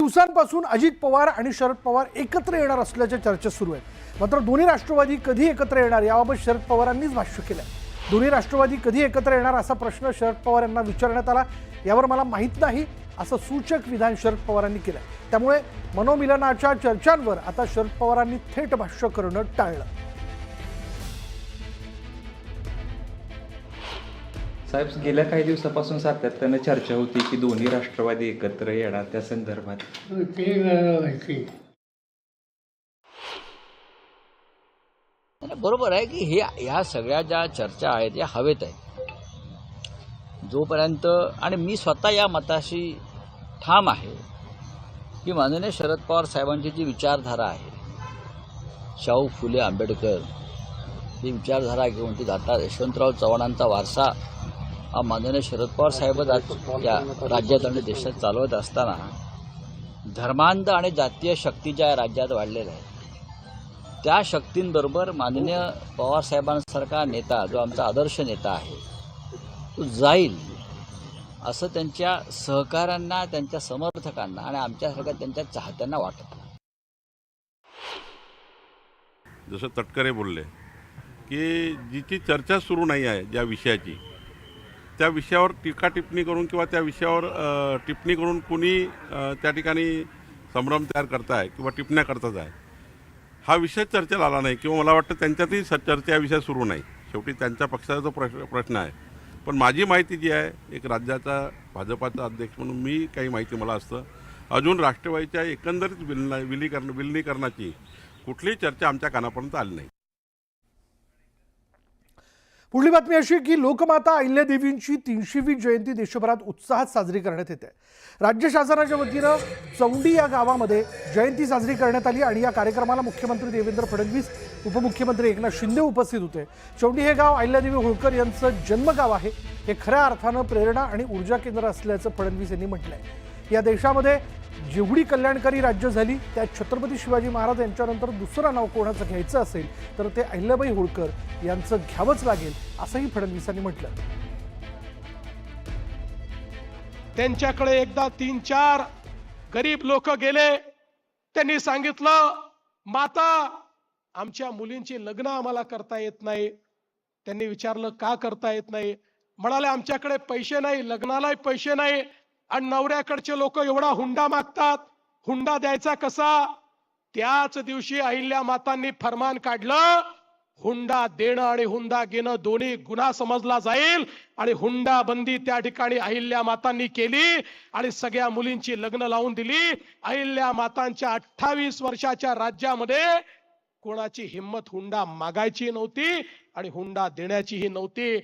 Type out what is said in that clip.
दिवसांपासून अजित पवार आणि शरद पवार एकत्र येणार असल्याच्या चर्चा सुरू आहेत। मात्र दोन्ही राष्ट्रवादी कधी एकत्र येणार याबाबत शरद पवारांनीच भाष्य केलं। दोन्ही राष्ट्रवादी कधी एकत्र येणार असा प्रश्न शरद पवार यांना विचारण्यात आला। यावर मला माहित नाही असं सूचक विधान शरद पवारांनी केलं। त्यामुळे मनोमिलनाच्या चर्चांवर आता शरद पवारांनी थेट भाष्य करणं टाळलं। साहेब, गेल्या काही दिवसापासून सातत्याने चर्चा होती की दोन्ही राष्ट्रवादी एकत्र येणार, त्या संदर्भात बरोबर आहे की ह्या सगळ्या ज्या चर्चा आहेत या हवेत आहेत। जोपर्यंत आणि मी स्वतः या मताशी ठाम आहे की माननीय शरद पवार साहेबांची जी विचारधारा आहे, शाहू फुले आंबेडकर ही विचारधारा घेऊन ती जातात। यशवंतराव चव्हाणांचा वारसा हा माननीय शरद पवार साहेबच आज या राज्यात आणि देशात चालवत असताना धर्मांध आणि जातीय शक्ती ज्या राज्यात वाढलेल्या आहेत त्या शक्तींबरोबर माननीय पवार साहेबांसारखा नेता जो आमचा आदर्श नेता आहे तो जाईल असं त्यांच्या सहकाऱ्यांना, त्यांच्या समर्थकांना आणि आमच्यासारख्या त्यांच्या चाहत्यांना वाटत। जसं तटकरे बोलले की जिची चर्चा सुरू नाही आहे ज्या विषयाची, त्या विषयावर टीका टिप्पणी करून किंवा त्या विषयावर टिप्पणी करून कुणी त्या ठिकाणी संभ्रम तयार करताय किंवा टिप्पण्या करतात आहे, हा विषय चर्चेला आला नाही किंवा मला वाटतं त्यांच्यातही चर्चा या विषय सुरू नाही। शेवटी त्यांच्या पक्षाचा जो प्रश्न आहे। पण माझी माहिती जी आहे, एक राज्याचा भाजपाचा अध्यक्ष म्हणून मी काही माहिती मला असतं, अजून राष्ट्रवादीच्या एकंदरीत विलिनीकरणाची कुठलीही चर्चा आमच्या कानापर्यंत आली नाही। पुढली बातमी अशी की लोकमाता अहिल्यादेवींची 300वी जयंती देशभरात उत्साहात साजरी करण्यात येते। राज्य शासनाच्या वतीनं चौंडी या गावामध्ये जयंती साजरी करण्यात आली आणि या कार्यक्रमाला मुख्यमंत्री देवेंद्र फडणवीस, उपमुख्यमंत्री एकनाथ शिंदे उपस्थित होते। चौंडी हे गाव अहिल्यादेवी होळकर यांचं जन्मगाव आहे। हे खऱ्या अर्थानं प्रेरणा आणि ऊर्जा केंद्र असल्याचं फडणवीस यांनी म्हटलंय। या देशामध्ये जेवढी कल्याणकारी राज्य झाली त्यात छत्रपती शिवाजी महाराज यांच्यानंतर दुसरं नाव कोणाचं घ्यायचं असेल तर ते अहिल्याबाई होळकर यांचं घ्यावंच लागेल असंही फडणवीसांनी म्हटलं। त्यांच्याकडे एकदा 3-4 गरीब लोक गेले, त्यांनी सांगितलं माता आमच्या मुलींची लग्न आम्हाला करता येत नाही। त्यांनी विचारलं का करता येत नाही, म्हणाले आमच्याकडे पैसे नाही, लग्नालाही पैसे नाही आणि नवऱ्याकडचे लोक एवढा हुंडा मागतात, हुंडा द्यायचा कसा। त्याच दिवशी अहिल्या मातांनी फरमान काढलं, हुंडा देणं आणि हुंडा घेणं दोन्ही गुन्हा समजला जाईल आणि हुंडा बंदी त्या ठिकाणी अहिल्या मातांनी केली आणि सगळ्या मुलींची लग्न लावून दिली। अहिल्या मातांच्या 28 वर्षाच्या राज्यामध्ये कोणाची हिम्मत हुंडा मागायची नव्हती आणि हुंडा देण्याचीही नव्हती।